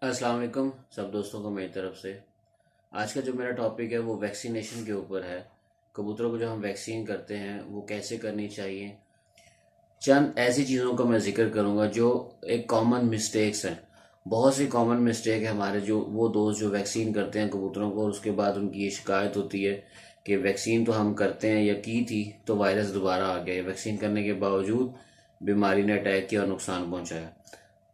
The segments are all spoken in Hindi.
अस्सलाम वालेकुम सब दोस्तों को मेरी तरफ से। आज का जो मेरा टॉपिक है वो वैक्सीनेशन के ऊपर है। कबूतरों को जो हम वैक्सीन करते हैं वो कैसे करनी चाहिए। चंद ऐसी चीज़ों का मैं जिक्र करूंगा जो एक कॉमन मिस्टेक्स हैं। बहुत सी कॉमन मिस्टेक है हमारे जो वो दोस्त जो वैक्सीन करते हैं कबूतरों को और उसके बाद उनकी ये शिकायत होती है कि वैक्सीन तो हम करते हैं या की थी तो वायरस दोबारा आ गया, वैक्सीन करने के बावजूद बीमारी ने अटैक किया और नुकसान पहुंचाया।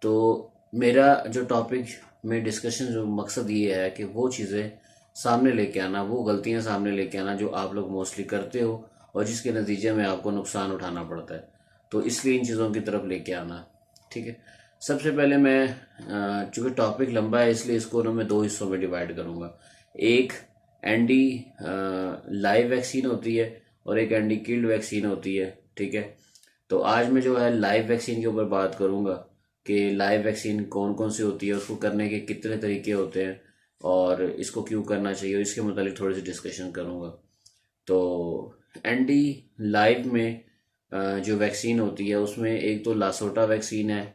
तो मेरा जो टॉपिक में डिस्कशन जो मकसद ये है कि वो चीज़ें सामने लेके आना, वो गलतियां सामने लेके आना जो आप लोग मोस्टली करते हो और जिसके नतीजे में आपको नुकसान उठाना पड़ता है। तो इसलिए इन चीज़ों की तरफ लेके आना। ठीक है। सबसे पहले मैं चूंकि टॉपिक लंबा है इसलिए इसको ना मैं दो हिस्सों में डिवाइड करूंगा। एक एंटी लाइव वैक्सीन होती है और एक एंटी किल्ड वैक्सीन होती है। ठीक है। तो आज मैं जो है लाइव वैक्सीन के ऊपर बात करूंगा कि लाइव वैक्सीन कौन कौन सी होती है, उसको करने के कितने तरीके होते हैं और इसको क्यों करना चाहिए और इसके मुतालिक थोड़ी सी डिस्कशन करूंगा। तो एंटी लाइव में जो वैक्सीन होती है उसमें एक तो लासोटा वैक्सीन है।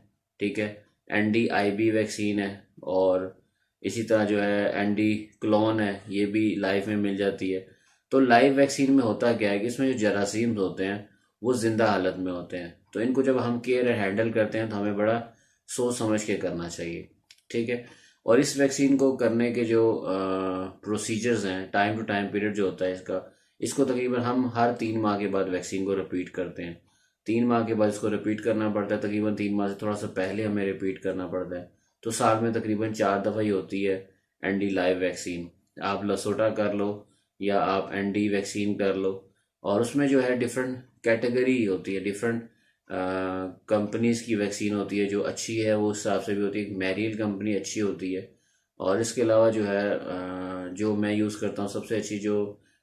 ठीक है। एंडी आईबी वैक्सीन है और इसी तरह जो है एंडी क्लोन है, ये भी लाइव में मिल जाती है। तो लाइव वैक्सीन में होता क्या है कि इसमें जो जरासीम होते हैं वो जिंदा हालत में होते हैं, तो इनको जब हम केयर हैंडल करते हैं तो हमें बड़ा सोच समझ के करना चाहिए। ठीक है। और इस वैक्सीन को करने के जो प्रोसीजर्स हैं, टाइम टू टाइम पीरियड जो होता है इसका, इसको तकरीबन हम हर 3 माह के बाद वैक्सीन को रिपीट करते हैं। 3 माह के बाद इसको रिपीट करना पड़ता है, तकरीबन 3 माह से थोड़ा सा पहले हमें रिपीट करना पड़ता है। तो साल में तकरीबन 4 दफ़ा ही होती है एनडी लाइव वैक्सीन। आप लसोटा कर लो या आप एनडी वैक्सीन कर लो, और उसमें जो है डिफरेंट कैटेगरी होती है, डिफरेंट कंपनीज की वैक्सीन होती है। जो अच्छी है वो उस हिसाब से भी होती है, मैरियल कंपनी अच्छी होती है। और इसके अलावा जो है जो मैं यूज़ करता हूँ सबसे अच्छी जो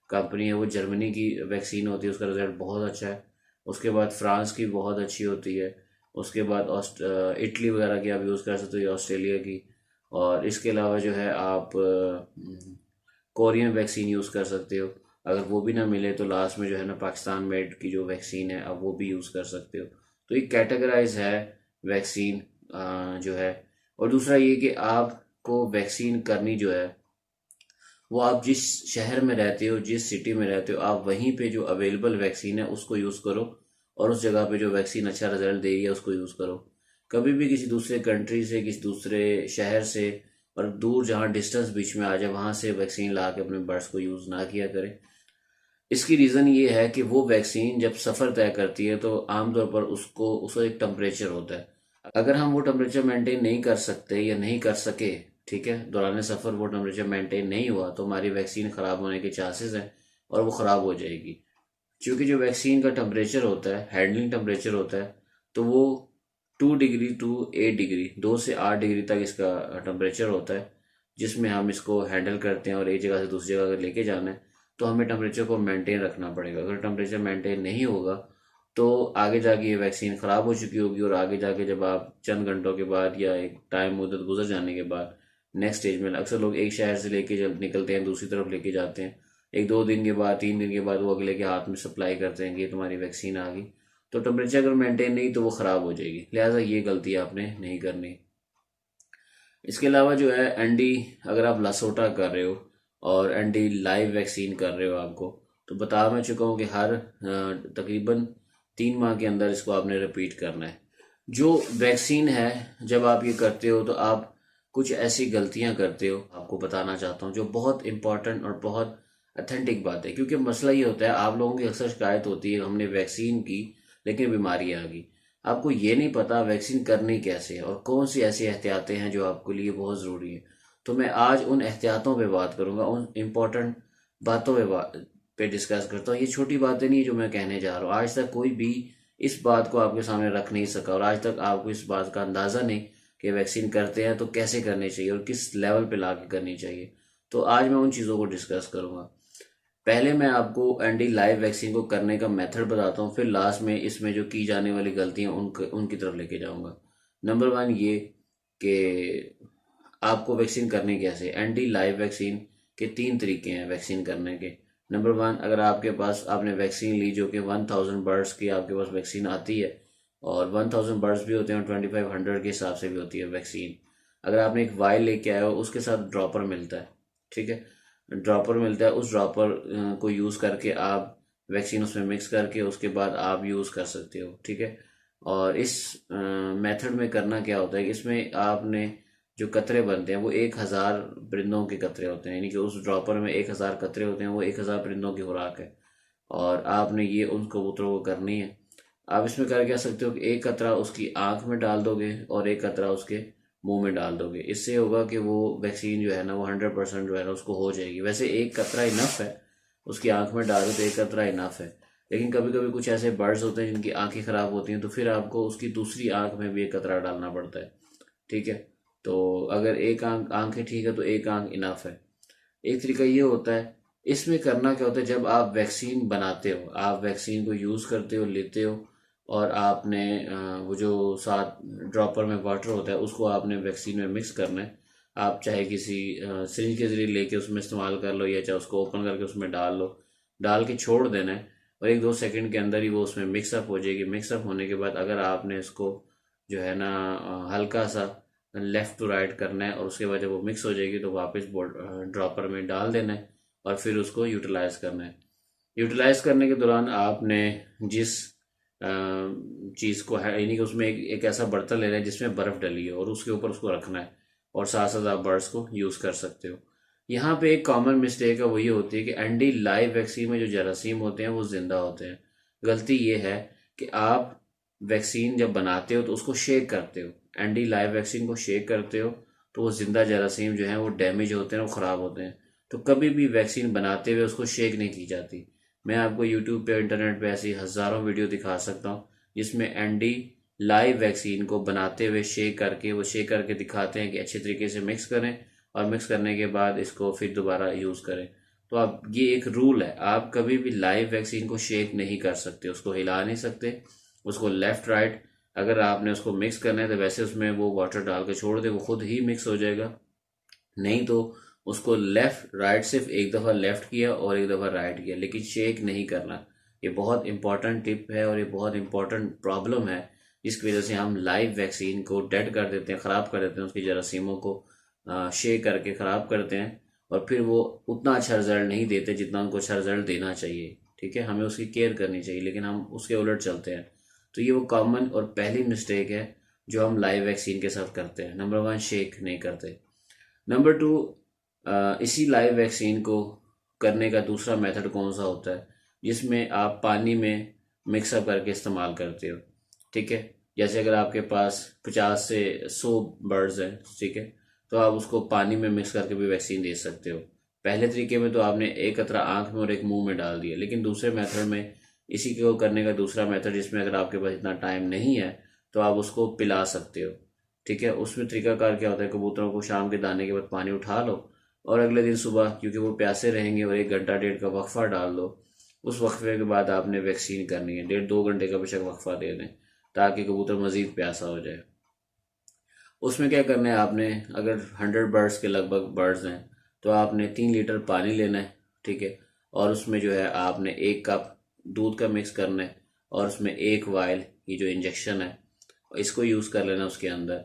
कंपनी है वो जर्मनी की वैक्सीन होती है, उसका रिजल्ट बहुत अच्छा है। उसके बाद फ्रांस की बहुत अच्छी होती है। उसके बाद इटली वगैरह की आप यूज़ कर सकते हो, ऑस्ट्रेलिया की। और इसके अलावा जो है आप कोरियन वैक्सीन यूज़ कर सकते हो। अगर वो भी ना मिले तो लास्ट में जो है ना पाकिस्तान मेड की जो वैक्सीन है आप वो भी यूज़ कर सकते हो। तो ये कैटेगराइज है वैक्सीन जो है। और दूसरा ये कि आपको वैक्सीन करनी जो है वो आप जिस शहर में रहते हो, जिस सिटी में रहते हो, आप वहीं पे जो अवेलेबल वैक्सीन है उसको यूज़ करो और उस जगह पे जो वैक्सीन अच्छा रिजल्ट दे रही है उसको यूज़ करो। कभी भी किसी दूसरे कंट्री से, किसी दूसरे शहर से और दूर जहाँ डिस्टेंस बीच में आ जाए वहाँ से वैक्सीन ला के अपने बर्ड्स को यूज़ ना किया करें। इसकी रीज़न ये है कि वो वैक्सीन जब सफ़र तय करती है तो आमतौर पर उसको उसका एक टेम्परेचर होता है। अगर हम वो टेम्परेचर मेंटेन नहीं कर सकते या नहीं कर सके, ठीक है, दौरान सफ़र वो टेम्परेचर मेंटेन नहीं हुआ तो हमारी वैक्सीन ख़राब होने के चांसेस हैं और वो ख़राब हो जाएगी। क्योंकि जो वैक्सीन का टेम्परेचर होता है, हैंडलिंग टेम्परेचर होता है, तो वो 2 डिग्री टू 8 डिग्री, 2 से 8 डिग्री तक इसका टेम्परेचर होता है जिसमें हम इसको हैंडल करते हैं। और एक जगह से दूसरी जगह अगर लेके जाना है तो हमें टेम्परेचर को मेंटेन रखना पड़ेगा। अगर टेम्परेचर मेंटेन नहीं होगा तो आगे जाके ये वैक्सीन ख़राब हो चुकी होगी और आगे जाके जब आप चंद घंटों के बाद या एक टाइम मुद्दत गुजर जाने के बाद नेक्स्ट स्टेज में, अक्सर लोग एक शहर से लेके जब निकलते हैं दूसरी तरफ लेके जाते हैं, 1-2 दिन के बाद, 3 दिन के बाद वो अगले के हाथ में सप्लाई करते हैं कि ये तुम्हारी वैक्सीन आ गई। तो टेम्परेचर अगर मेंटेन नहीं तो वो ख़राब हो जाएगी, लिहाजा ये गलती आपने नहीं करनी। इसके अलावा जो है एनडी, अगर आप लासोटा कर रहे हो और एनडी लाइव वैक्सीन कर रहे हो आपको, तो बता मैं चुका हूँ कि हर तकरीबन 3 माह के अंदर इसको आपने रिपीट करना है। जो वैक्सीन है जब आप ये करते हो तो आप कुछ ऐसी गलतियां करते हो, आपको बताना चाहता हूँ, जो बहुत इंपॉर्टेंट और बहुत अथेंटिक बात है। क्योंकि मसला ये होता है, आप लोगों की अक्सर शिकायत होती है हमने वैक्सीन की लेकिन बीमारी आ गई। आपको ये नहीं पता वैक्सीन करनी कैसे है और कौन सी ऐसी एहतियातें हैं जो आपके लिए बहुत ज़रूरी है। तो मैं आज उन एहतियातों पे बात करूंगा, उन इम्पोर्टेंट बातों पे डिस्कस करता हूँ। ये छोटी बातें नहीं जो मैं कहने जा रहा हूँ, आज तक कोई भी इस बात को आपके सामने रख नहीं सका और आज तक आपको इस बात का अंदाज़ा नहीं कि वैक्सीन करते हैं तो कैसे करनी चाहिए और किस लेवल पे ला के करनी चाहिए। तो आज मैं उन चीज़ों को डिस्कस करूंगा। पहले मैं आपको एंटी लाइव वैक्सीन को करने का मेथड बताता हूँ, फिर लास्ट में इसमें जो की जाने वाली गलतियाँ उनकी तरफ लेके जाऊंगा। नंबर 1 ये कि आपको वैक्सीन करनी कैसे। एंटी लाइव वैक्सीन के 3 तरीके हैं वैक्सीन करने के। नंबर 1, अगर आपके पास आपने वैक्सीन ली जो कि 1000 बर्ड्स की आपके पास वैक्सीन आती है, और 1000 बर्ड्स भी होते हैं और 2500 के हिसाब से भी होती है वैक्सीन। अगर आपने एक वायल लेके आए हो उसके साथ ड्रॉपर मिलता है, ठीक है, ड्रॉपर मिलता है, उस ड्रॉपर को यूज़ करके आप वैक्सीन उसमें मिक्स करके उसके बाद आप यूज़ कर सकते हो, ठीक है। और इस मेथड में करना क्या होता है कि इसमें आपने जो कतरे बनते हैं वो 1,000 परिंदों के कतरे होते हैं, यानी कि उस ड्रॉपर में 1,000 कतरे होते हैं, वो 1,000 परिंदों की खुराक है। और आपने ये उन कबूतरों को करनी है। आप इसमें कर क्या सकते हो कि एक कतरा उसकी आंख में डाल दोगे और एक कतरा उसके मुंह में डाल दोगे। इससे होगा कि वो वैक्सीन जो है ना वो 100% जो है ना उसको हो जाएगी। वैसे एक कतरा इनफ है, उसकी आंख में डालो तो एक कतरा इनफ है, लेकिन कभी कभी कुछ ऐसे बर्ड्स होते हैं जिनकी आंखें खराब होती हैं, तो फिर आपको उसकी दूसरी आंख में भी एक कतरा डालना पड़ता है, ठीक है। तो अगर एक आंखें ठीक है तो एक आंख इनफ है। एक तरीका ये होता है, इसमें करना क्या होता है, जब आप वैक्सीन बनाते हो, आप वैक्सीन को यूज़ करते हो, लेते हो, और आपने वो जो साथ ड्रॉपर में वाटर होता है उसको आपने वैक्सीन में मिक्स करना है। आप चाहे किसी सिरिंज के ज़रिए लेके उसमें इस्तेमाल कर लो, या चाहे उसको ओपन करके उसमें डाल लो, डाल के छोड़ देना है, और 1-2 सेकंड के अंदर ही वो उसमें मिक्सअप हो जाएगी। मिक्सअप होने के बाद अगर आपने इसको जो है ना हल्का सा लेफ़्ट टू राइट करना है, और उसके बाद जब वो मिक्स हो जाएगी तो वापस ड्रॉपर में डाल देना है और फिर उसको यूटिलाइज करना है। यूटिलाइज करने के दौरान आपने जिस चीज़ को है, यानी कि उसमें एक ऐसा बर्तन लेना है जिसमें बर्फ़ डली है, और उसके ऊपर उसको रखना है, और साथ साथ आप बर्ड्स को यूज़ कर सकते हो। यहाँ पे एक कॉमन मिस्टेक है, वो ये होती है कि एंटी लाइव वैक्सीन में जो जरासीम होते हैं वो जिंदा होते हैं। गलती ये है कि आप वैक्सीन जब बनाते हो तो उसको शेक करते हो, एंटी लाइव वैक्सीन को शेक करते हो, तो वो जिंदा जरासीम जो है वो डैमेज होते हैं, वो ख़राब होते हैं। तो कभी भी वैक्सीन बनाते हुए उसको शेक नहीं की जाती। मैं आपको यूट्यूब पे, इंटरनेट पे ऐसी हज़ारों वीडियो दिखा सकता हूँ जिसमें एंटी लाइव वैक्सीन को बनाते हुए वो शेक करके दिखाते हैं कि अच्छे तरीके से मिक्स करें, और मिक्स करने के बाद इसको फिर दोबारा यूज़ करें। तो आप, ये एक रूल है, आप कभी भी लाइव वैक्सीन को शेक नहीं कर सकते, उसको हिला नहीं सकते, उसको लेफ़्ट राइट, अगर आपने उसको मिक्स करना है तो वैसे उसमें वो वाटर डाल के छोड़ दे, वो खुद ही मिक्स हो जाएगा। नहीं तो उसको लेफ़्ट राइट, सिर्फ एक दफ़ा लेफ़्ट किया और एक दफ़ा राइट किया, लेकिन शेक नहीं करना। ये बहुत इंपॉर्टेंट टिप है, और ये बहुत इंपॉर्टेंट प्रॉब्लम है जिसकी वजह से हम लाइव वैक्सीन को डेड कर देते हैं, ख़राब कर देते हैं, उसकी जरासीमों को शेक करके ख़राब करते हैं, और फिर वो उतना अच्छा रिजल्ट नहीं देते जितना उनको अच्छा रिजल्ट देना चाहिए, ठीक है। हमें उसकी केयर करनी चाहिए, लेकिन हम उसके उलट चलते हैं। तो ये वो कॉमन और पहली मिस्टेक है जो हम लाइव वैक्सीन के साथ करते हैं। नंबर 1, शेक नहीं करते। नंबर 2, इसी लाइव वैक्सीन को करने का दूसरा मेथड कौन सा होता है, जिसमें आप पानी में मिक्सअप करके इस्तेमाल करते हो, ठीक है। जैसे अगर आपके पास 50 से 100 बर्ड्स हैं, ठीक है, तो आप उसको पानी में मिक्स करके भी वैक्सीन दे सकते हो। पहले तरीके में तो आपने एक कतरा आंख में और एक मुंह में डाल दिया, लेकिन दूसरे मेथड में, इसी को करने का दूसरा मेथड, जिसमें अगर आपके पास इतना टाइम नहीं है तो आप उसको पिला सकते हो, ठीक है। उसमें तरीकाकार क्या होता है, कबूतरों को शाम के दाने के बाद पानी उठा लो, और अगले दिन सुबह, क्योंकि वो प्यासे रहेंगे, और 1 घंटा 1.5 का वक्फा डाल दो। उस वक्फे के बाद आपने वैक्सीन करनी है, 1.5-2 घंटे का बेशक वक्फा दे दें, ताकि कबूतर मजीद प्यासा हो जाए। उसमें क्या करना है आपने, अगर 100 बर्ड्स के लगभग बर्ड्स हैं तो आपने 3 लीटर पानी लेना है, ठीक है, और उसमें जो है आपने 1 कप दूध का मिक्स करना है, और उसमें 1 वायल, ये जो इंजेक्शन है, इसको यूज़ कर लेना उसके अंदर।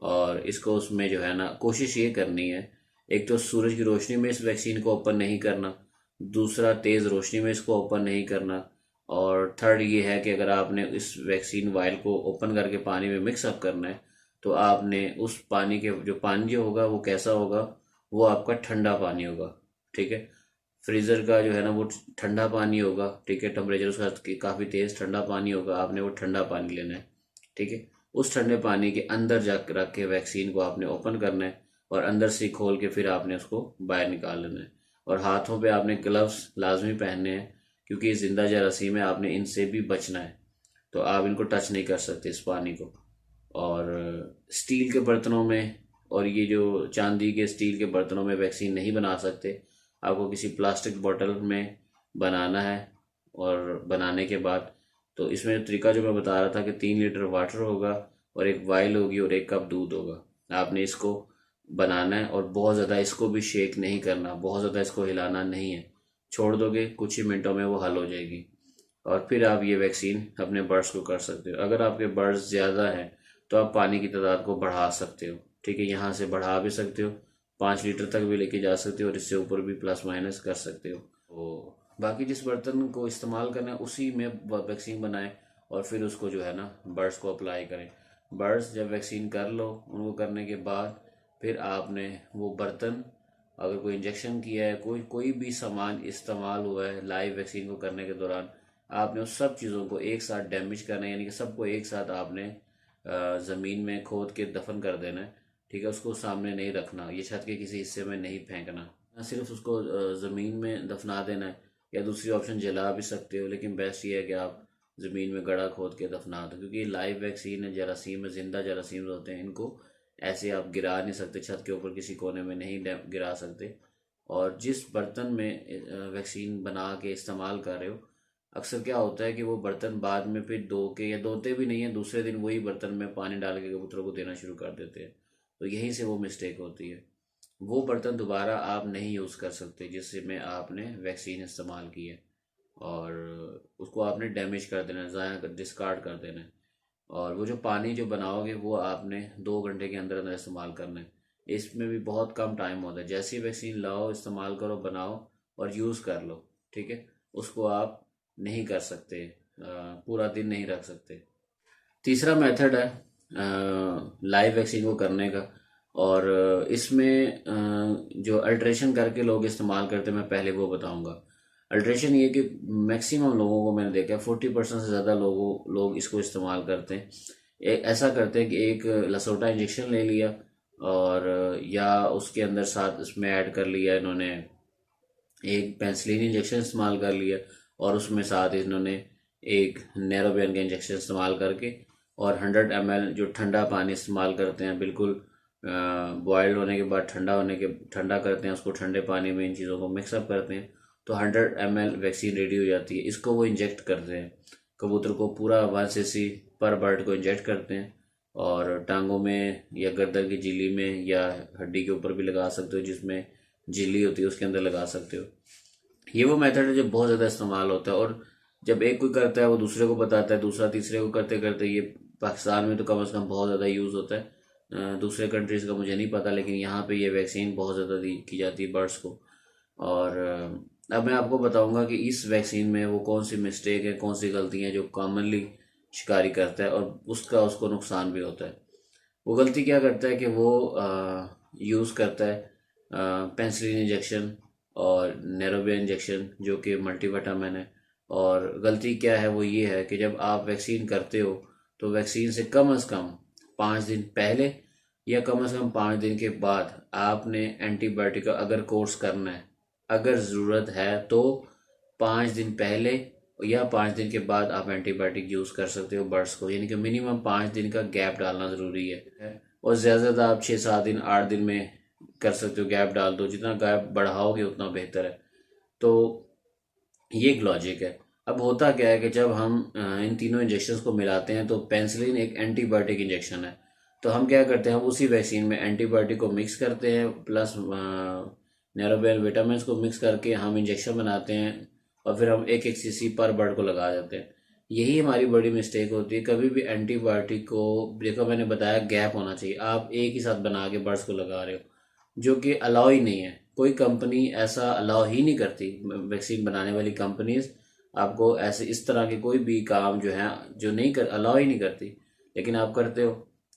और इसको उसमें जो है ना, कोशिश ये करनी है, एक तो सूरज की रोशनी में इस वैक्सीन को ओपन नहीं करना, दूसरा तेज़ रोशनी में इसको ओपन नहीं करना, और थर्ड ये है कि अगर आपने इस वैक्सीन वायल को ओपन करके पानी में मिक्स अप करना है तो आपने उस पानी के, जो पानी जो होगा वो कैसा होगा, वो आपका ठंडा पानी होगा, ठीक है। फ्रीज़र का जो है ना वो ठंडा पानी होगा, ठीक है, टेम्परेचर उसका काफ़ी तेज़ ठंडा पानी होगा, आपने वो ठंडा पानी लेना है, ठीक है। उस ठंडे पानी के अंदर जा रख के वैक्सीन को आपने ओपन करना है, और अंदर से खोल के फिर आपने उसको बाहर निकाल लेना है। और हाथों पे आपने ग्लव्स लाजमी पहनने हैं, क्योंकि ये जिंदा जरासीम है, आपने इनसे भी बचना है, तो आप इनको टच नहीं कर सकते इस पानी को। और स्टील के बर्तनों में, और ये जो चांदी के स्टील के बर्तनों में वैक्सीन नहीं बना सकते, आपको किसी प्लास्टिक बोतल में बनाना है। और बनाने के बाद, तो इसमें तरीका जो मैं बता रहा था कि 3 लीटर वाटर होगा, और 1 वायल होगी, और 1 कप दूध होगा। आपने इसको बनाना है, और बहुत ज़्यादा इसको भी शेक नहीं करना, बहुत ज़्यादा इसको हिलाना नहीं है, छोड़ दोगे कुछ ही मिनटों में वो हल हो जाएगी, और फिर आप ये वैक्सीन अपने बर्ड्स को कर सकते हो। अगर आपके बर्ड्स ज़्यादा हैं तो आप पानी की तादाद को बढ़ा सकते हो, ठीक। ठीक है, यहाँ से बढ़ा भी सकते हो, 5 लीटर तक भी लेके जा सकते हो और इससे ऊपर भी प्लस माइनस कर सकते हो। तो बाकी जिस बर्तन को इस्तेमाल करना है उसी में वैक्सीन बनाएं और फिर उसको जो है ना बर्ड्स को अप्लाई करें। बर्ड्स जब वैक्सीन कर लो, उनको करने के बाद फिर आपने वो बर्तन, अगर कोई इंजेक्शन किया है, कोई कोई भी सामान इस्तेमाल हुआ है लाइव वैक्सीन को करने के दौरान, आपने उस सब चीज़ों को एक साथ डैमेज करना है, यानी कि सबको एक साथ आपने ज़मीन में खोद के दफन कर देना है। ठीक है, उसको सामने नहीं रखना, ये छत के किसी हिस्से में नहीं फेंकना, ना सिर्फ उसको ज़मीन में दफना देना है, या दूसरी ऑप्शन जला भी सकते हो, लेकिन बेस्ट ये है कि आप ज़मीन में गड्ढा खोद के दफना दो, क्योंकि लाइव वैक्सीन है, जरासीम है, जिंदा जरासीम होते हैं, इनको ऐसे आप गिरा नहीं सकते, छत के ऊपर किसी कोने में नहीं गिरा सकते। और जिस बर्तन में वैक्सीन बना के इस्तेमाल कर रहे हो, अक्सर क्या होता है कि वो बर्तन बाद में फिर धो के, या धोते भी नहीं है, दूसरे दिन वही बर्तन में पानी डाल के कबूतरों को देना शुरू कर देते हैं। तो यहीं से वो मिस्टेक होती है। वो बर्तन दोबारा आप नहीं यूज़ कर सकते जिसमें आपने वैक्सीन इस्तेमाल की है, और उसको आपने डैमेज कर देना है, ज़ाया डिस्कार्ड कर देना है। और वो जो पानी जो बनाओगे वो आपने 2 घंटे के अंदर अंदर इस्तेमाल करना है। इसमें भी बहुत कम टाइम होता है, जैसे ही वैक्सीन लाओ, इस्तेमाल करो, बनाओ और यूज़ कर लो। ठीक है, उसको आप नहीं कर सकते, पूरा दिन नहीं रख सकते। तीसरा मेथड है लाइव वैक्सीन को करने का, और इसमें जो अल्ट्रेशन करके लोग इस्तेमाल करते हैं, मैं पहले वो बताऊंगा। अल्ट्रेशन ये कि मैक्सिमम लोगों को मैंने देखा है, 40% से ज़्यादा लोग इसको इस्तेमाल करते हैं। ऐसा करते हैं कि एक लसोटा इंजेक्शन ले लिया, और या उसके अंदर साथ उसमें ऐड कर लिया इन्होंने एक पेंसिलिन इंजेक्शन इस्तेमाल कर लिया, और उसमें साथ इन्होंने एक नैरोबेन का इंजेक्शन इस्तेमाल करके, और 100 ml जो ठंडा पानी इस्तेमाल करते हैं, बिल्कुल बॉयल्ड होने के बाद ठंडा करते हैं, उसको ठंडे पानी में इन चीज़ों को मिक्सअप करते हैं, तो 100 ml वैक्सीन रेडी हो जाती है। इसको वो इंजेक्ट करते हैं, कबूतर को पूरा 1 cc पर बर्ड को इंजेक्ट करते हैं, और टांगों में या गर्दन की झिल्ली में या हड्डी के ऊपर भी लगा सकते हो, जिसमें झिल्ली होती है उसके अंदर लगा सकते हो। ये वो मेथड है जो बहुत ज़्यादा इस्तेमाल होता है, और जब एक कोई करता है वो दूसरे को बताता है, दूसरा तीसरे को, करते करते ये पाकिस्तान में तो कम से कम बहुत ज़्यादा यूज़ होता है। दूसरे कंट्रीज़ का मुझे नहीं पता, लेकिन यहाँ पे ये वैक्सीन बहुत ज़्यादा दी की जाती है बर्ड्स को। और अब मैं आपको बताऊंगा कि इस वैक्सीन में वो कौन सी मिस्टेक है, कौन सी गलती है जो कॉमनली शिकारी करता है, और उसका उसको नुकसान भी होता है। वो गलती क्या करता है कि वो यूज़ करता है पेंसिलिन इंजेक्शन और नेरोबिया इंजेक्शन, जो कि मल्टीविटामिन है। और गलती क्या है, वो ये है कि जब आप वैक्सीन करते हो तो वैक्सीन से कम 5 दिन पहले या कम से कम 5 दिन के बाद आपने एंटीबायोटिक का अगर कोर्स करना है, अगर ज़रूरत है तो 5 दिन पहले या 5 दिन के बाद आप एंटीबायोटिक यूज़ कर सकते हो बर्ड्स को, यानी कि मिनिमम 5 दिन का गैप डालना ज़रूरी है। और ज़्यादा से ज़्यादा आप 6-7 दिन 8 दिन में कर सकते हो, गैप डाल दो, जितना गैप बढ़ाओगे उतना बेहतर है। तो ये एक लॉजिक है। अब होता क्या है कि जब हम इन तीनों इंजेक्शंस को मिलाते हैं, तो पेंसिलिन एक एंटीबायोटिक इंजेक्शन है, तो हम क्या करते हैं, हम उसी वैक्सीन में एंटीबायोटिक को मिक्स करते हैं प्लस नैरोबियल विटामिन को मिक्स करके हम इंजेक्शन बनाते हैं, और फिर हम 1-1 cc पर बर्ड को लगा देते हैं। यही हमारी बड़ी मिस्टेक होती है। कभी भी एंटीबायोटिक को, देखो मैंने बताया गैप होना चाहिए, आप एक ही साथ बना के बर्ड्स को लगा रहे हो, जो कि अलाउ ही नहीं है। कोई कंपनी ऐसा अलाउ ही नहीं करती, वैक्सीन बनाने वाली कंपनीज आपको ऐसे इस तरह के कोई भी काम जो है जो नहीं कर अलाउ ही नहीं करती, लेकिन आप करते हो।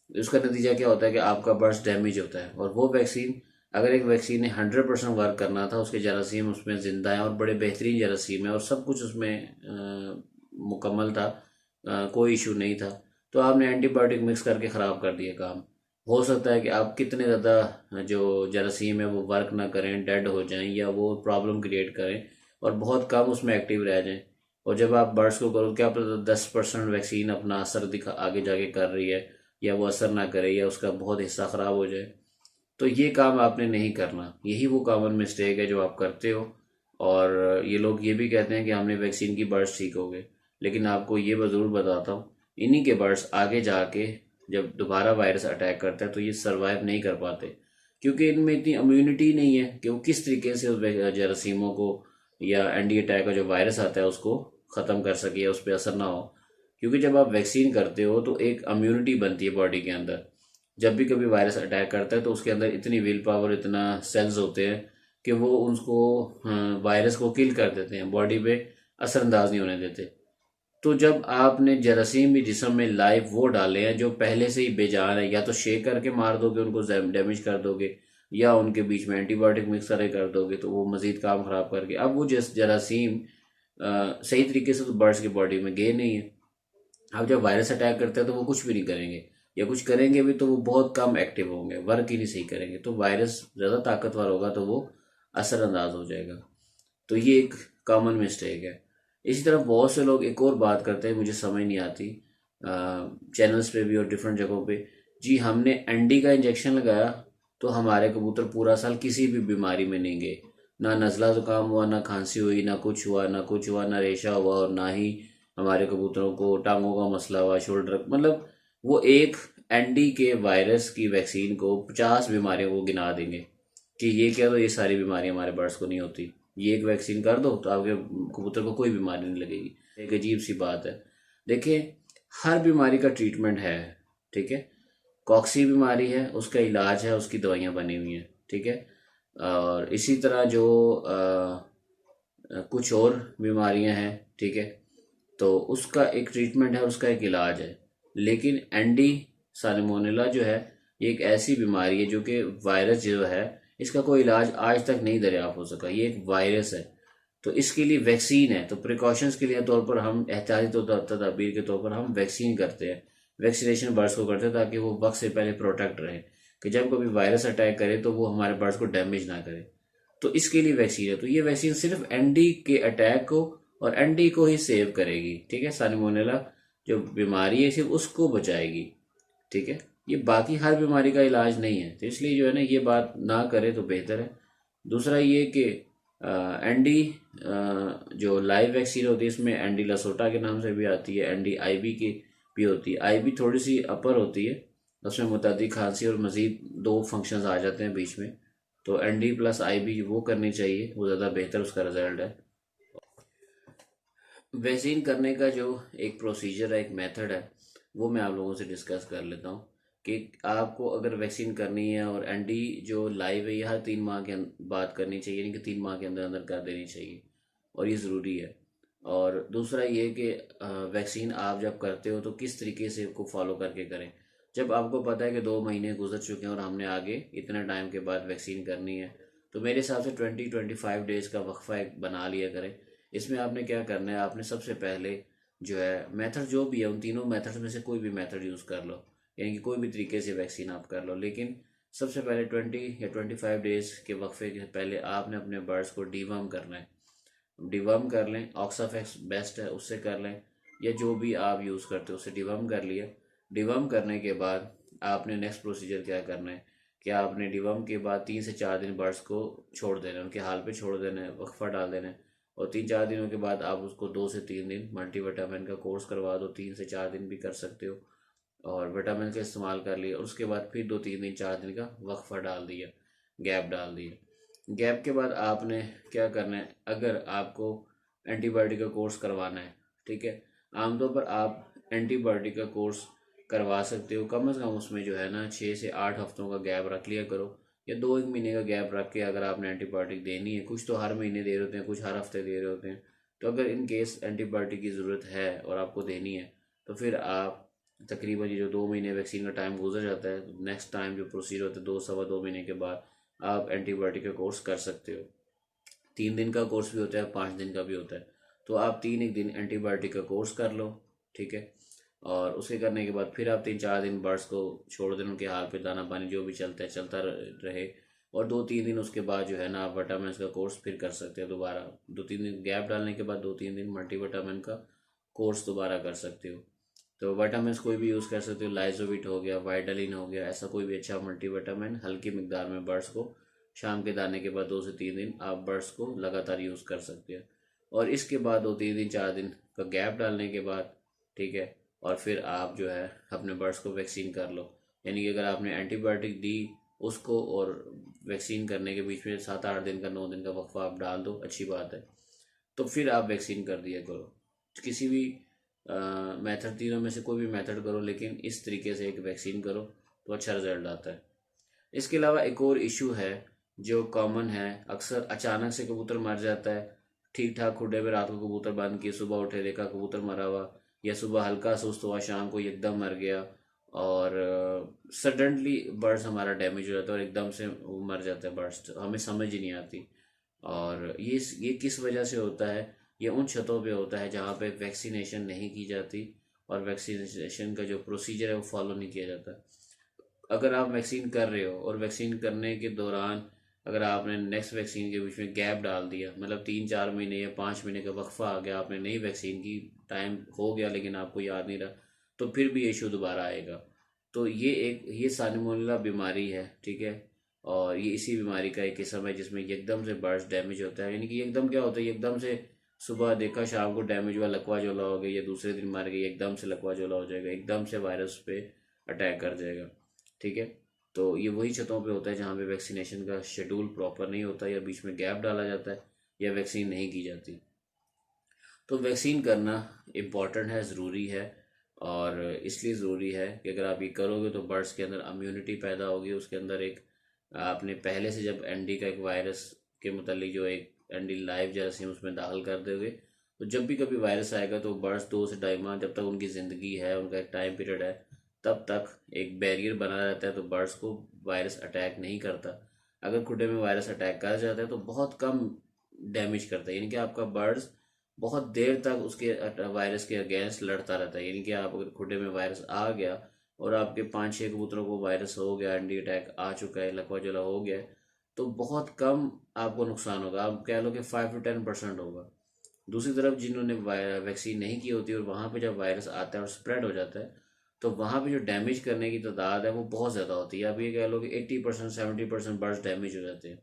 उसका नतीजा क्या होता है कि आपका बर्ड्स डैमेज होता है। और वो वैक्सीन, अगर एक वैक्सीन ने 100% वर्क करना था, उसके जरासीम उसमें ज़िंदा है और बड़े बेहतरीन जरासीम है और सब कुछ उसमें मुकम्मल था, कोई इशू नहीं था, तो आपने एंटीबायोटिक मिक्स करके ख़राब कर दिया काम। हो सकता है कि आप कितने ज़्यादा जो जरासीम है वो वर्क ना करें, डेड हो जाएं, या वो प्रॉब्लम क्रिएट करें और बहुत कम उसमें एक्टिव रह जाएं। और जब आप बर्ड्स को करो, क्या पता 10% वैक्सीन अपना असर दिखा आगे जाके कर रही है, या वो असर ना करे, या उसका बहुत हिस्सा ख़राब हो जाए। तो ये काम आपने नहीं करना। यही वो कॉमन मिस्टेक है जो आप करते हो। और ये लोग ये भी कहते हैं कि हमने वैक्सीन की बर्ड्स ठीक हो गए, लेकिन आपको ये ज़रूर बताता हूँ, इन्हीं के बर्ड्स आगे जाके जब दोबारा वायरस अटैक करता है तो ये सरवाइव नहीं कर पाते, क्योंकि इनमें इतनी इम्यूनिटी नहीं है कि वो किस तरीके से उस जरासीमों को या एंटी अटैक का जो वायरस आता है उसको ख़त्म कर सके या उस पर असर ना हो। क्योंकि जब आप वैक्सीन करते हो तो एक इम्यूनिटी बनती है बॉडी के अंदर, जब भी कभी वायरस अटैक करता है तो उसके अंदर इतनी विल पावर, इतना सेल्स होते हैं कि वो उसको वायरस को किल कर देते हैं, बॉडी पे असरअंदाज नहीं होने देते। तो जब आपने जरासीम भी जिस्म में लाइव वो डाले हैं जो पहले से ही बेजान है, या तो शेक करके मार दोगे उनको, डैमेज कर दोगे, या उनके बीच में एंटीबायोटिक मिक्स करके कर दोगे तो वो मजीद काम खराब करके, अब वो जरासीम सही तरीके से तो बर्ड्स की बॉडी में गए नहीं है। अब जब वायरस अटैक करता है तो वो कुछ भी नहीं करेंगे, या कुछ करेंगे भी तो वो बहुत कम एक्टिव होंगे, वर्क ही नहीं सही करेंगे। तो वायरस ज़्यादा ताकतवर होगा तो वो असरअंदाज हो जाएगा। तो ये एक कॉमन मिस्टेक है। इसी तरह बहुत से लोग एक और बात करते हैं, मुझे समझ नहीं आती, चैनल्स पे भी और डिफरेंट जगहों पे, जी हमने एनडी का इंजेक्शन लगाया तो हमारे कबूतर पूरा साल किसी भी बीमारी में नहीं गए, ना नज़ला ज़ुकाम हुआ, ना खांसी हुई, ना कुछ हुआ, ना कुछ हुआ, ना रेशा हुआ, और ना ही हमारे कबूतरों को टांगों का मसला हुआ, शोल्डर, मतलब वो एक एनडी के वायरस की वैक्सीन को 50 बीमारियों को गिना देंगे कि ये क्या, तो ये सारी बीमारियां हमारे बर्ड्स को नहीं होती, ये एक वैक्सीन कर दो तो आपके कबूतर को कोई बीमारी नहीं लगेगी। एक अजीब सी बात है। देखिए, हर बीमारी का ट्रीटमेंट है, ठीक है। कॉक्सी बीमारी है, उसका इलाज है, उसकी दवाइयाँ बनी हुई हैं, ठीक है। और इसी तरह जो कुछ और बीमारियां हैं, ठीक है, तो उसका एक ट्रीटमेंट है, उसका एक इलाज है। लेकिन एंडी साल्मोनेला जो है, ये एक ऐसी बीमारी है जो कि वायरस जो है, इसका कोई इलाज आज तक नहीं दरियाफ्त हो सका, ये एक वायरस है। तो इसके लिए वैक्सीन है, तो प्रिकॉशंस के लिए तौर पर हम एहतियाती तदबीर के तौर पर हम वैक्सीन करते हैं, वैक्सीनेशन बर्ड्स को करते हैं ताकि वो वक्त से पहले प्रोटेक्ट रहे, कि जब कभी वायरस अटैक करे तो वो हमारे बर्ड्स को डैमेज ना करे। तो इसके लिए वैक्सीन है। तो ये वैक्सीन सिर्फ एनडी के अटैक को और एनडी को ही सेव करेगी, ठीक है। साल्मोनेला जो बीमारी है सिर्फ उसको बचाएगी, ठीक है। ये बाकी हर बीमारी का इलाज नहीं है, तो इसलिए जो है ना, ये बात ना करे तो बेहतर है। दूसरा ये कि एनडी जो लाइव वैक्सीन होती है, इसमें एनडी लसोटा के नाम से भी आती है, एनडी आईबी की भी होती है। आईबी थोड़ी सी अपर होती है, उसमें मुतअद्दी खांसी और मज़ीद 2 फंक्शंस आ जाते हैं बीच में। तो एनडी प्लस आईबी वो करनी चाहिए, वो ज़्यादा बेहतर उसका रिजल्ट है। वैक्सीन करने का जो एक प्रोसीजर है, एक मेथड है, वो मैं आप लोगों से डिस्कस कर लेता हूँ कि आपको अगर वैक्सीन करनी है, और एनडी जो लाइव है ये हर 3 माह के बाद करनी चाहिए, यानी कि 3 माह के अंदर अंदर कर देनी चाहिए, और ये ज़रूरी है। और दूसरा ये कि वैक्सीन आप जब करते हो तो किस तरीके से उसको फॉलो करके करें। जब आपको पता है कि 2 महीने गुजर चुके हैं और हमने आगे इतना टाइम के बाद वैक्सीन करनी है, तो मेरे हिसाब से 20-25 डेज़ का वक्फा एक बना लिया करें। इसमें आपने क्या करना है, आपने सबसे पहले जो है मेथड जो भी है, उन तीनों मेथड में से कोई भी मेथड यूज़ कर लो, यानी कि कोई भी तरीके से वैक्सीन आप कर लो, लेकिन सबसे पहले 20 या 25 डेज़ के वक्फे के पहले आपने अपने बर्ड्स को डिवर्म करना है। डिवर्म कर लें, ऑक्साफेक्स बेस्ट है, उससे कर लें, या जो भी आप यूज़ करते हो उससे डिवर्म कर लिया। डिवर्म करने के बाद आपने नेक्स्ट प्रोसीजर क्या करना है कि आपने डिवर्म के बाद 3 से 4 दिन बर्ड्स को छोड़ देना है, उनके हाल पे छोड़ देना है, वक्फा डाल देना है। और 3-4 दिनों के बाद आप उसको 2 से 3 दिन मल्टीविटामिन का कोर्स करवा दो, 3 से 4 दिन भी कर सकते हो, और विटामिन का इस्तेमाल कर लिया, और उसके बाद फिर 2-3 दिन 4 दिन का वक्फा डाल दिया, गैप डाल दिया। गैप के बाद आपने क्या करना है, अगर आपको एंटीबायोटिक का कोर्स करवाना है, ठीक है, आमतौर पर आप एंटीबायोटिक का कोर्स करवा सकते हो, कम से कम उसमें जो है ना 6 से 8 हफ्तों का गैप रख लिया करो, या 2-1 महीने का गैप रख के अगर आपने एंटीबायोटिक देनी है, कुछ तो हर महीने दे रहे होते हैं, कुछ हर हफ्ते दे रहे होते हैं, तो अगर इन केस एंटीबायोटिक की ज़रूरत है और आपको देनी है, तो फिर आप तकरीबन ये जो 2 महीने वैक्सीन का टाइम गुजर जाता है, तो नेक्स्ट टाइम जो प्रोसीजर होता है 2 सवा 2 महीने के बाद आप एंटीबायोटिक का कोर्स कर सकते हो। 3 दिन का कोर्स भी होता है, 5 दिन का भी होता है। तो आप 3 एक दिन एंटीबायोटिक का कोर्स कर लो, ठीक है। और उसके करने के बाद फिर आप 3-4 दिन बर्ड्स को छोड़ दें, उनके हाल पे दाना पानी जो भी चलता है चलता रहे, और 2-3 दिन उसके बाद जो है ना आप विटामिन का कोर्स फिर कर सकते हो दोबारा। 2-3 दिन गैप डालने के बाद 2-3 दिन मल्टीविटामिन का कोर्स दोबारा कर सकते हो। तो विटामिन कोई भी यूज़ कर सकते हो, लाइजोविट हो गया, वाइटालिन हो गया, ऐसा कोई भी अच्छा मल्टीविटामिन हल्की मिकदार में बर्ड्स को शाम के दाने के बाद 2 से 3 दिन आप बर्ड्स को लगातार यूज़ कर सकते हैं। और इसके बाद 2-3 दिन 4 दिन का गैप डालने के बाद, ठीक है, और फिर आप जो है अपने बर्ड्स को वैक्सीन कर लो। यानी कि अगर आपने एंटीबायोटिक दी उसको, और वैक्सीन करने के बीच में 7-8 दिन का 9 दिन का वक्फा आप डाल दो, अच्छी बात है, तो फिर आप वैक्सीन कर दिया करो। किसी भी मेथड, तीनों में से कोई भी मेथड करो, लेकिन इस तरीके से एक वैक्सीन करो, तो अच्छा रिजल्ट आता है। इसके अलावा एक और इशू है जो कॉमन है, अक्सर अचानक से कबूतर मर जाता है। ठीक ठाक खुडे पे रात को कबूतर बंद किए, सुबह उठे देखा कबूतर मरा हुआ, या सुबह हल्का सुस्त हुआ, शाम को एकदम मर गया, और सडनली बर्ड्स हमारा डैमेज हो जाता है और एकदम से वो मर जाता है बर्ड्स, हमें समझ ही नहीं आती। और ये किस वजह से होता है? ये उन छतों पे होता है जहाँ पे वैक्सीनेशन नहीं की जाती और वैक्सीनेशन का जो प्रोसीजर है वो फॉलो नहीं किया जाता। अगर आप वैक्सीन कर रहे हो और वैक्सीन करने के दौरान अगर आपने नेक्स्ट वैक्सीन के बीच में गैप डाल दिया, मतलब 3-4 महीने या 5 महीने का वक्फा आ गया, आपने नई वैक्सीन की, टाइम हो गया लेकिन आपको याद नहीं रहा, तो फिर भी ये इशू दोबारा आएगा। तो ये साल्मोनेला बीमारी है, ठीक है। और ये इसी बीमारी का एक किस्म है जिसमें एकदम से बर्ड्स डैमेज होता है। यानी कि एकदम क्या होता है, एकदम से सुबह देखा शाम को डैमेज हुआ, लकवा जोला हो गया, या दूसरे दिन मर गई, एकदम से लकवा जोला हो जाएगा, एकदम से वायरस पे अटैक कर जाएगा, ठीक है। तो ये वही छतों पे होता है जहाँ पे वैक्सीनेशन का शेड्यूल प्रॉपर नहीं होता, या बीच में गैप डाला जाता है, या वैक्सीन नहीं की जाती। तो वैक्सीन करना इम्पॉर्टेंट है, ज़रूरी है। और इसलिए ज़रूरी है कि अगर आप ये करोगे तो बर्ड्स के अंदर इम्यूनिटी पैदा होगी, उसके अंदर एक आपने पहले से जब एनडी का एक वायरस के मतलब जो एक एनडी लाइव जरासीम उसमें दाखिल कर दोगे, तो जब भी कभी वायरस आएगा तो बर्ड्स 2 से 2.5 माह जब तक उनकी ज़िंदगी है, उनका एक टाइम पीरियड है, तब तक एक बैरियर बना रहता है, तो बर्ड्स को वायरस अटैक नहीं करता। अगर खुडे में वायरस अटैक कर जाता है तो बहुत कम डैमेज करता है, यानी कि आपका बर्ड्स बहुत देर तक उसके वायरस के अगेंस्ट लड़ता रहता है। यानी कि आप अगर खुडे में वायरस आ गया और आपके 5-6 कबूतरों को वायरस हो गया, एंटी अटैक आ चुका है, लकवा जला हो गया है, तो बहुत कम आपको नुकसान होगा, आप कह लो कि 5 to 10% होगा। दूसरी तरफ जिन्होंने वैक्सीन नहीं की होती और वहाँ पे जब वायरस आता है और स्प्रेड हो जाता है, तो वहाँ पे जो डैमेज करने की तादाद है वो बहुत ज़्यादा होती है। आप ये कह लो कि 80% 70% बर्ड्स डैमेज हो जाते हैं।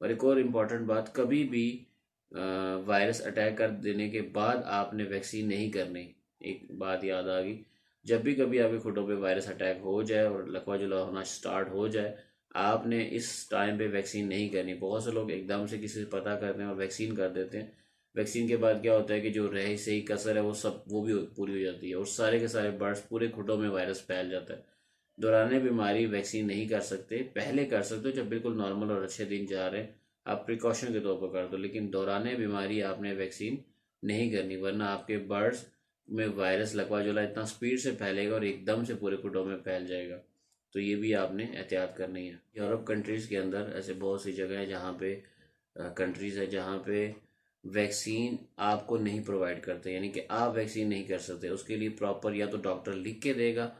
और एक और इम्पॉर्टेंट बात, कभी भी वायरस अटैक कर देने के बाद आपने वैक्सीन नहीं करनी। एक बात याद आ गई, जब भी कभी आपके खुटों पे वायरस अटैक हो जाए और लकवा जुला होना स्टार्ट हो जाए, आपने इस टाइम पे वैक्सीन नहीं करनी। बहुत से लोग एकदम से किसी से पता करते हैं और वैक्सीन कर देते हैं। वैक्सीन के बाद क्या होता है कि जो रह सही कसर है वो भी पूरी हो जाती है और सारे के सारे बर्ड्स पूरे खुटों में वायरस फैल जाता है। दौरान बीमारी वैक्सीन नहीं कर सकते, पहले कर सकते हो जब बिल्कुल नॉर्मल और अच्छे दिन जा रहे हैं, आप प्रिकॉशन के तौर पर कर दो, लेकिन दौरान बीमारी आपने वैक्सीन नहीं करनी, वरना आपके बर्ड्स में वायरस लकवा जोला इतना स्पीड से फैलेगा और एकदम से पूरे खुटों में फैल जाएगा। तो ये भी आपने एहतियात करनी है। यूरोप कंट्रीज़ के अंदर ऐसे बहुत सी जगह है जहाँ पे कंट्रीज़ है जहाँ पे वैक्सीन आपको नहीं प्रोवाइड करते, यानी कि आप वैक्सीन नहीं कर सकते। उसके लिए प्रॉपर या तो डॉक्टर लिख के देगा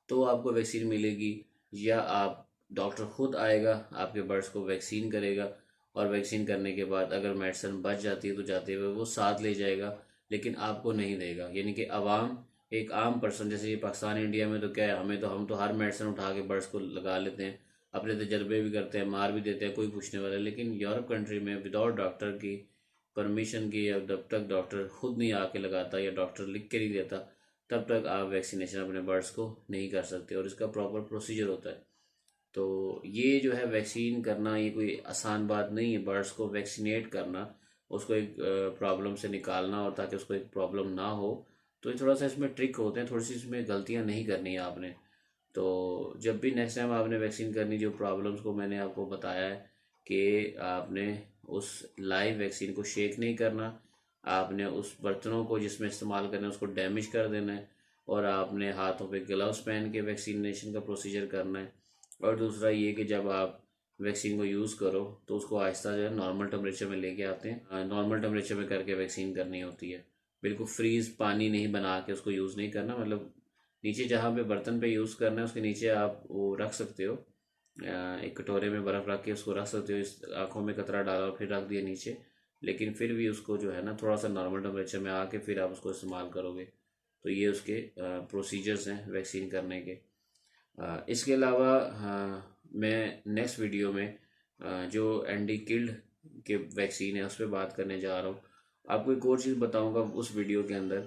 तो आपको वैक्सीन मिलेगी, या आप डॉक्टर खुद आएगा आपके बर्ड्स को वैक्सीन करेगा, और वैक्सीन करने के बाद अगर मेडिसिन बच जाती है तो जाते हुए वो साथ ले जाएगा, लेकिन आपको नहीं देगा। यानी कि आवाम, एक आम पर्सन, जैसे ये पाकिस्तान इंडिया में तो क्या है, हम तो हर मेडिसिन उठा के बर्ड्स को लगा लेते हैं, अपने तजर्बे भी करते हैं, मार भी देते हैं, कोई पूछने वाला है। लेकिन यूरोप कंट्री में विदाउट डॉक्टर की परमिशन की, या जब तक डॉक्टर खुद नहीं आके लगाता या डॉक्टर लिख के नहीं देता, तब तक आप वैक्सीनेशन अपने बर्ड्स को नहीं कर सकते, और इसका प्रॉपर प्रोसीजर होता है। तो ये जो है वैक्सीन करना, ये कोई आसान बात नहीं है। बर्ड्स को वैक्सीनेट करना, उसको एक प्रॉब्लम से निकालना, और ताकि उसको एक प्रॉब्लम ना हो, तो ये थोड़ा सा इसमें ट्रिक होते हैं, थोड़ी सी इसमें गलतियां नहीं करनी है आपने। तो जब भी नेक्स्ट टाइम आपने वैक्सीन करनी, जो प्रॉब्लम्स को मैंने आपको बताया है कि आपने उस लाइव वैक्सीन को शेक नहीं करना, आपने उस बर्तनों को जिसमें इस्तेमाल करना है उसको डैमेज कर देना है, और आपने हाथों पे ग्लव्स पहन के वैक्सीनेशन का प्रोसीजर करना है। और दूसरा ये कि जब आप वैक्सीन को यूज़ करो तो उसको आहिस्ता जो है नॉर्मल टेम्परेचर में लेके आते हैं, नॉर्मल टेम्परेचर में करके वैक्सीन करनी होती है। बिल्कुल फ्रीज पानी नहीं बना के उसको यूज़ नहीं करना, मतलब नीचे जहाँ पे बर्तन पे यूज़ करना है उसके नीचे आप वो रख सकते हो, एक कटोरे में बर्फ़ रख के उसको रख सकते हो, इस आँखों में कतरा डाला और फिर रख दिया नीचे। लेकिन फिर भी उसको जो है ना थोड़ा सा नॉर्मल टेम्परेचर में आके फिर आप उसको इस्तेमाल करोगे। तो ये उसके प्रोसीजर्स हैं वैक्सीन करने के। इसके अलावा मैं नेक्स्ट वीडियो में जो एंटी किल्ड के वैक्सीन है उस पर बात करने जा रहा हूँ। आपको एक और चीज़ बताऊँगा उस वीडियो के अंदर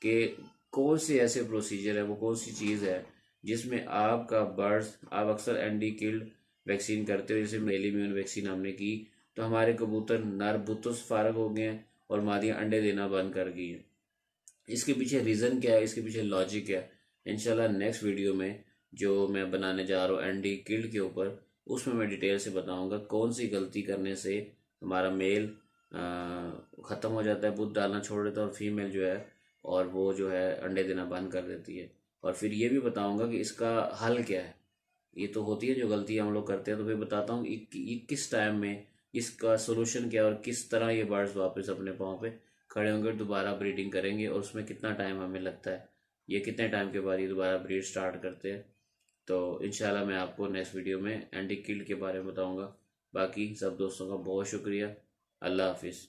कि कौन से ऐसे प्रोसीजर है, वो कौन सी चीज़ है जिसमें आपका बर्ड्स, आप अक्सर एंटी किल्ड वैक्सीन करते हो, जैसे मेल इम्यून वैक्सीन हमने की, तो हमारे कबूतर नर बुतुस फारग हो गए हैं और मादियाँ अंडे देना बंद कर गई हैं। इसके पीछे रीज़न क्या है, इसके पीछे लॉजिक क्या है, इंशाल्लाह नेक्स्ट वीडियो में जो मैं बनाने जा रहा हूँ एंडी किल्ड के ऊपर, उसमें मैं डिटेल से बताऊंगा कौन सी गलती करने से हमारा मेल ख़त्म हो जाता है, दूध डालना छोड़ देता है, और फीमेल जो है और वो जो है अंडे देना बंद कर देती है। और फिर ये भी बताऊंगा कि इसका हल क्या है। ये तो होती है जो गलती हम लोग करते हैं, तो फिर बताता हूँ ये किस टाइम में इसका सोल्यूशन क्या है और किस तरह ये बर्ड्स वापस अपने पाँव पे खड़े होंगे, दोबारा ब्रीडिंग करेंगे, और उसमें कितना टाइम हमें लगता है, ये कितने टाइम के बाद ये दोबारा ब्रीड स्टार्ट करते हैं। तो इंशाल्लाह मैं आपको नेक्स्ट वीडियो में एंटी किल्ड के बारे में बताऊंगा। बाकी सब दोस्तों का बहुत शुक्रिया। अल्लाह हाफिज़।